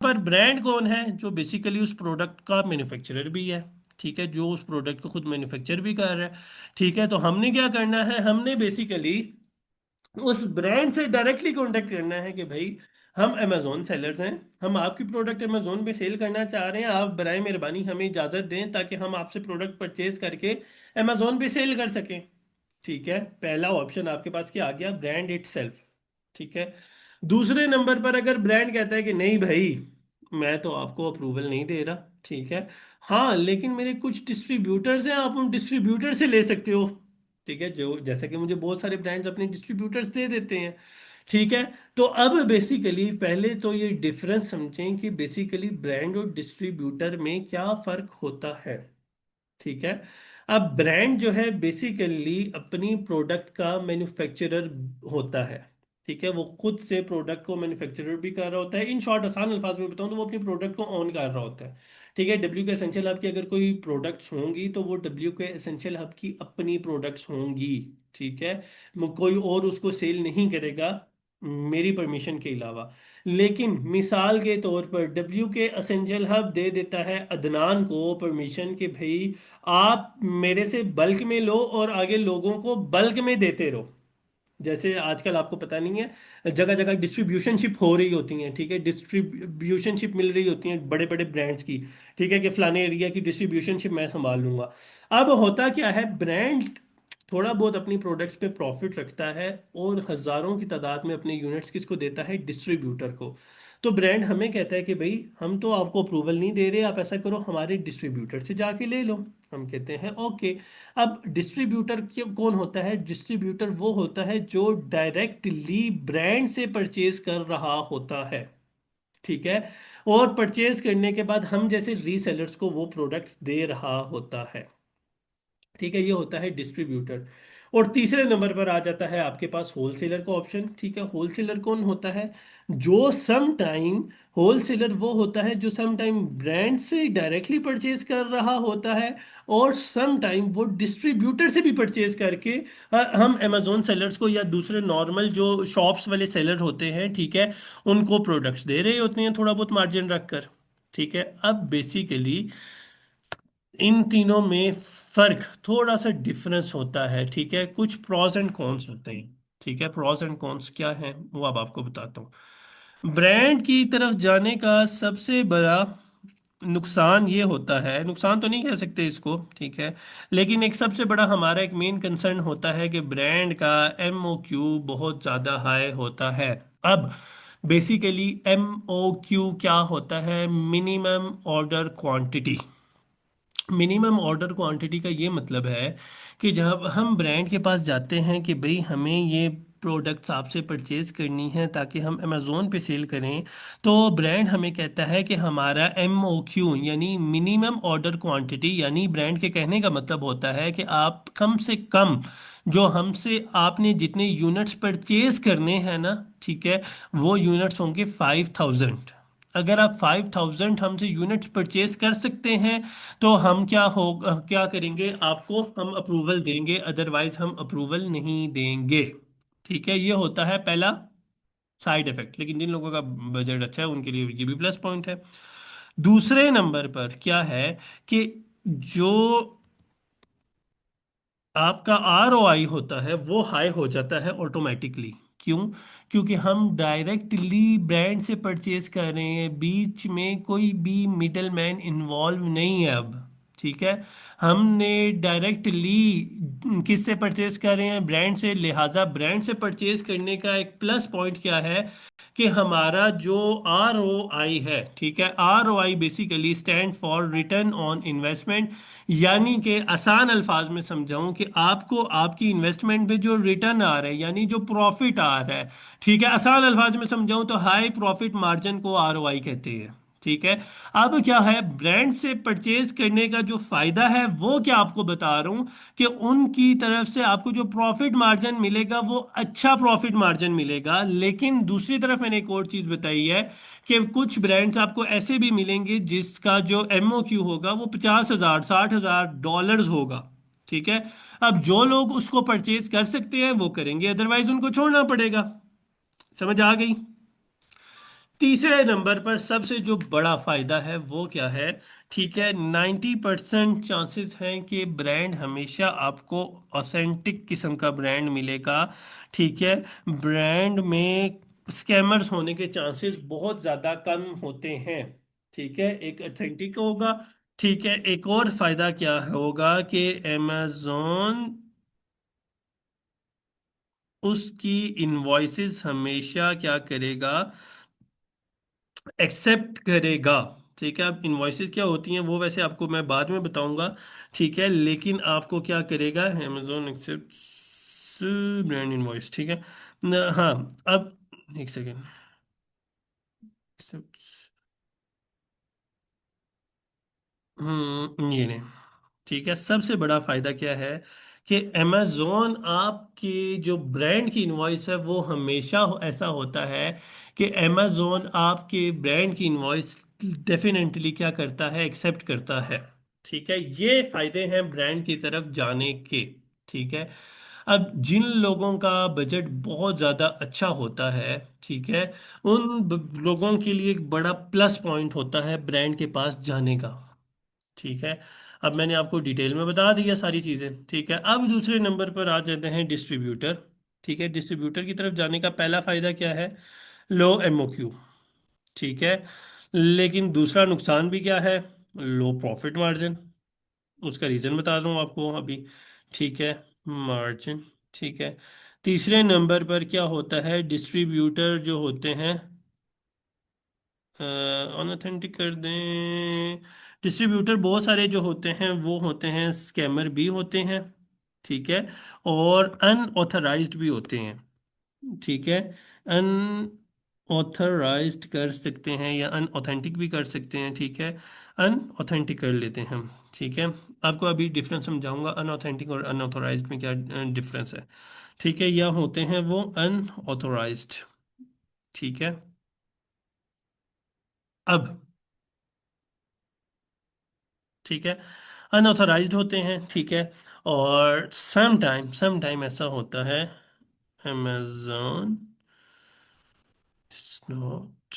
पर ब्रांड कौन है? जो बेसिकली उस प्रोडक्ट का मैन्युफैक्चरर भी है। ठीक है, जो उस प्रोडक्ट को खुद मैन्युफैक्चर भी कर रहा है। ठीक है, तो हमने क्या करना है, हमने बेसिकली उस ब्रांड से डायरेक्टली कांटेक्ट करना है कि भाई हम अमेजोन सेलर्स हैं, हम आपकी प्रोडक्ट अमेजोन पे सेल करना चाह रहे हैं, आप बराए मेहरबानी हमें इजाज़त दें ताकि हम आपसे प्रोडक्ट परचेज करके अमेजोन पे सेल कर सकें। ठीक है, पहला ऑप्शन आपके पास क्या आ गया, ब्रांड इटसेल्फ। ठीक है, दूसरे नंबर पर अगर ब्रांड कहता है कि नहीं भाई, मैं तो आपको अप्रूवल नहीं दे रहा। ठीक है, हाँ लेकिन मेरे कुछ डिस्ट्रीब्यूटर्स हैं, आप उन डिस्ट्रीब्यूटर से ले सकते हो। ठीक है, जो जैसा कि मुझे बहुत सारे ब्रांड्स अपने डिस्ट्रीब्यूटर्स दे देते हैं। ठीक है, तो अब बेसिकली पहले तो ये डिफरेंस समझें कि बेसिकली ब्रांड और डिस्ट्रीब्यूटर में क्या फर्क होता है। ठीक है, अब ब्रांड जो है बेसिकली अपनी प्रोडक्ट का मैन्युफैक्चरर होता है। ठीक है, वो खुद से प्रोडक्ट को मैन्युफैक्चरर भी कर रहा होता है। इन शॉर्ट आसान अल्फाज में बताऊं तो वो अपनी प्रोडक्ट को ऑन कर रहा होता है। ठीक है, डब्ल्यू के एसेंशियल हब की अगर कोई प्रोडक्ट्स होंगी तो वो डब्ल्यू के एसेंशियल हब की अपनी प्रोडक्ट्स होंगी। ठीक है, कोई और उसको सेल नहीं करेगा मेरी परमिशन के अलावा। लेकिन मिसाल के तौर पर डब्ल्यू के एसेंशियल हब दे देता है अदनान को परमिशन कि भाई आप मेरे से बल्क में लो और आगे लोगों को बल्क में देते रहो। जैसे आजकल आपको पता नहीं है, जगह जगह डिस्ट्रीब्यूशनशिप हो रही होती हैं। ठीक है, डिस्ट्रीब्यूशनशिप मिल रही होती हैं बड़े बड़े ब्रांड्स की। ठीक है, कि फलाने एरिया की डिस्ट्रीब्यूशनशिप मैं संभाल लूंगा। अब होता क्या है, ब्रांड थोड़ा बहुत अपनी प्रोडक्ट्स पे प्रॉफिट रखता है और हजारों की तादाद में अपने यूनिट्स किसको देता है, डिस्ट्रीब्यूटर को। तो ब्रांड हमें कहता है कि भाई हम तो आपको अप्रूवल नहीं दे रहे, आप ऐसा करो हमारे डिस्ट्रीब्यूटर से जाके ले लो। हम कहते हैं ओके। अब डिस्ट्रीब्यूटर कौन होता है? डिस्ट्रीब्यूटर वो होता है जो डायरेक्टली ब्रांड से परचेज कर रहा होता है। ठीक है, और परचेज करने के बाद हम जैसे रीसेलर्स को वो प्रोडक्ट्स दे रहा होता है। ठीक है, ये होता है डिस्ट्रीब्यूटर। और तीसरे नंबर पर आ जाता है आपके पास होलसेलर का ऑप्शन। ठीक है, होलसेलर कौन होता है? जो सम टाइम, होलसेलर वो होता है जो सम टाइम ब्रांड से डायरेक्टली परचेज कर रहा होता है और सम टाइम वो डिस्ट्रीब्यूटर से भी परचेज करके हम अमेजोन सेलर्स को या दूसरे नॉर्मल जो शॉप्स वाले सेलर होते हैं, ठीक है, उनको प्रोडक्ट्स दे रहे होते हैं थोड़ा बहुत मार्जिन रखकर। ठीक है, अब बेसिकली इन तीनों में फर्क थोड़ा सा डिफरेंस होता है। ठीक है, कुछ प्रॉस एंड कॉन्स होते हैं। ठीक है, प्रॉस एंड कॉन्स क्या हैं वो अब आपको बताता हूँ। ब्रांड की तरफ जाने का सबसे बड़ा नुकसान ये होता है, नुकसान तो नहीं कह सकते इसको, ठीक है, लेकिन एक सबसे बड़ा हमारा एक मेन कंसर्न होता है कि ब्रांड का MOQ बहुत ज़्यादा हाई होता है। अब बेसिकली MOQ क्या होता है? Minimum order quantity. Minimum order quantity का ये मतलब है कि जब हम ब्रांड के पास जाते हैं कि भाई हमें ये प्रोडक्ट्स आपसे परचेज करनी है ताकि हम अमेज़ोन पे सेल करें, तो ब्रांड हमें कहता है कि हमारा MOQ यानी मिनिमम ऑर्डर क्वांटिटी, यानी ब्रांड के कहने का मतलब होता है कि आप कम से कम जो हमसे आपने जितने यूनिट्स परचेज करने हैं ना, ठीक है, वो यूनिट्स होंगे 5000। अगर आप 5000 हमसे यूनिट्स परचेज कर सकते हैं तो हम क्या करेंगे, आपको हम अप्रूवल देंगे, अदरवाइज हम अप्रूवल नहीं देंगे। ठीक है, ये होता है पहला साइड इफेक्ट। लेकिन जिन लोगों का बजट अच्छा है उनके लिए ये भी प्लस पॉइंट है। दूसरे नंबर पर क्या है कि जो आपका ROI होता है वो हाई हो जाता है ऑटोमेटिकली। क्यों? क्योंकि हम डायरेक्टली ब्रांड से परचेज कर रहे हैं, बीच में कोई भी मिडल मैन इन्वॉल्व नहीं है अब। ठीक है, हमने डायरेक्टली किससे परचेज कर रहे हैं? ब्रांड से। लिहाजा ब्रांड से परचेज करने का एक प्लस पॉइंट क्या है कि हमारा जो ROI है, ठीक है, ROI basically stand for return on investment. यानी कि आसान अल्फाज में समझाऊं कि आपको आपकी इन्वेस्टमेंट पे जो रिटर्न आ रहा है यानी जो प्रॉफिट आ रहा है, ठीक है, आसान अल्फाज में समझाऊं तो हाई प्रॉफिट मार्जिन को ROI कहते हैं। ठीक है, अब क्या है, ब्रांड से परचेज करने का जो फायदा है वो क्या आपको बता रहा हूं कि उनकी तरफ से आपको जो प्रॉफिट मार्जिन मिलेगा वो अच्छा प्रॉफिट मार्जिन मिलेगा। लेकिन दूसरी तरफ मैंने एक और चीज बताई है कि कुछ ब्रांड्स आपको ऐसे भी मिलेंगे जिसका जो MOQ होगा वो 50,000 $60,000 होगा। ठीक है, अब जो लोग उसको परचेज कर सकते हैं वो करेंगे, अदरवाइज उनको छोड़ना पड़ेगा। समझ आ गई? तीसरे नंबर पर सबसे जो बड़ा फायदा है वो क्या है? ठीक है, 90% चांसेस हैं कि ब्रांड हमेशा आपको ऑथेंटिक किस्म का ब्रांड मिलेगा। ठीक है, ब्रांड में स्कैमर्स होने के चांसेस बहुत ज़्यादा कम होते हैं। ठीक है, एक ऑथेंटिक होगा। ठीक है, एक और फायदा क्या होगा कि अमेजोन उसकी इनवॉइसेस हमेशा क्या करेगा? एक्सेप्ट करेगा। ठीक है, अब इनवॉइसेस क्या होती हैं वो वैसे आपको मैं बाद में बताऊंगा। ठीक है, लेकिन आपको क्या करेगा? Amazon accept brand invoice. ठीक है हाँ। अब एक सेकेंड। ये नहीं। ठीक है, सबसे बड़ा फायदा क्या है कि अमेजोन आपकी जो ब्रांड की इनवॉइस है वो हमेशा ऐसा होता है कि अमेजोन आपके ब्रांड की इनवॉइस डेफिनेटली क्या करता है? एक्सेप्ट करता है। ठीक है, ये फायदे हैं ब्रांड की तरफ जाने के। ठीक है, अब जिन लोगों का बजट बहुत ज़्यादा अच्छा होता है, ठीक है, उन लोगों के लिए एक बड़ा प्लस पॉइंट होता है ब्रांड के पास जाने का। ठीक है, अब मैंने आपको डिटेल में बता दिया सारी चीज़ें। ठीक है, अब दूसरे नंबर पर आ जाते हैं डिस्ट्रीब्यूटर। ठीक है, डिस्ट्रीब्यूटर की तरफ जाने का पहला फायदा क्या है? लो एमओक्यू। ठीक है, लेकिन दूसरा नुकसान भी क्या है? लो प्रॉफिट मार्जिन। उसका रीज़न बता दूं आपको अभी। ठीक है, मार्जिन। ठीक है, तीसरे नंबर पर क्या होता है? डिस्ट्रीब्यूटर जो होते हैं अनऑथेंटिक कर दें। डिस्ट्रीब्यूटर बहुत सारे जो होते हैं वो होते हैं स्कैमर भी होते हैं। ठीक है, और अनऑथराइज्ड भी होते हैं। ठीक है, अनऑथराइज्ड कर सकते हैं या अनऑथेंटिक भी कर सकते हैं। ठीक है, अनऑथेंटिक कर लेते हैं हम। ठीक है, आपको अभी डिफरेंस समझाऊंगा अनऑथेंटिक और अनऑथराइज्ड में क्या डिफरेंस है। ठीक है, या होते हैं वो अनऑथराइज्ड। ठीक है, अब ठीक है, अनऑथराइज्ड होते हैं। ठीक है, और सम टाइम ऐसा होता है अमेजोन नॉट,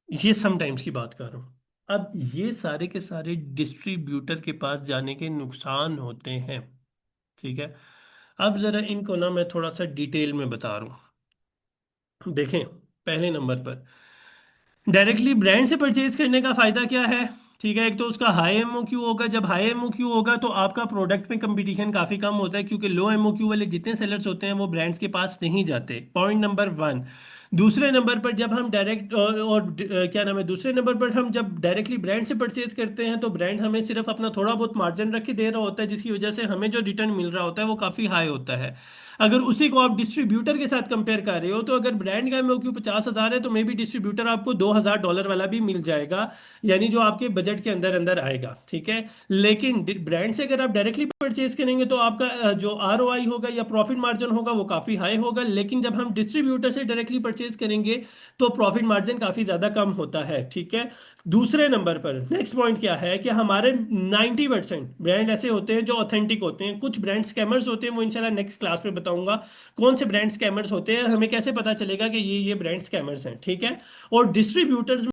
ये समटाइम्स की बात कर रहा हूँ। अब ये सारे के सारे डिस्ट्रीब्यूटर के पास जाने के नुकसान होते हैं। ठीक है, अब जरा इनको ना मैं थोड़ा सा डिटेल में बता रहा हूँ। देखें, पहले नंबर पर डायरेक्टली ब्रांड से परचेज करने का फायदा क्या है? ठीक है, एक तो उसका हाई एमओक्यू होगा। जब हाई एमओक्यू होगा तो आपका प्रोडक्ट में कंपटीशन काफी कम होता है, क्योंकि लो एमओक्यू वाले जितने सेलर्स होते हैं वो ब्रांड्स के पास नहीं जाते। Point number one. दूसरे नंबर पर जब हम डायरेक्ट क्या नाम है, दूसरे नंबर पर हम जब डायरेक्टली ब्रांड से परचेज करते हैं तो ब्रांड हमें सिर्फ अपना थोड़ा बहुत मार्जिन रख के दे रहा होता है, जिसकी वजह से हमें जो रिटर्न मिल रहा होता है वो काफी हाई होता है। अगर उसी को आप डिस्ट्रीब्यूटर के साथ कंपेयर कर रहे हो तो अगर ब्रांड का एमओक्यू 50,000 है तो मे बी डिस्ट्रीब्यूटर आपको $2,000 वाला भी मिल जाएगा, यानी जो आपके बजट के अंदर अंदर आएगा। ठीक है, लेकिन ब्रांड से अगर आप डायरेक्टली परचेज करेंगे तो आपका जो आरओआई होगा या प्रॉफिट मार्जिन होगा वो काफी हाई होगा, लेकिन जब हम डिस्ट्रीब्यूटर से डायरेक्टली परचेज करेंगे तो प्रॉफिट मार्जिन काफी ज्यादा कम होता है। ठीक है, दूसरे नंबर पर नेक्स्ट पॉइंट क्या है कि हमारे 90% ब्रांड ऐसे होते हैं जो ऑथेंटिक होते हैं। कुछ ब्रांड स्कैमर्स होते हैं, वो इंशाल्लाह नेक्स्ट क्लास में बताऊंगा कौन से ब्रांड स्कैमर्स होते हैं, हमें कैसे पता चलेगा कि ये ब्रांड स्कैमर्स हैं। ठीक है, और डिस्ट्रीब्यूटर्स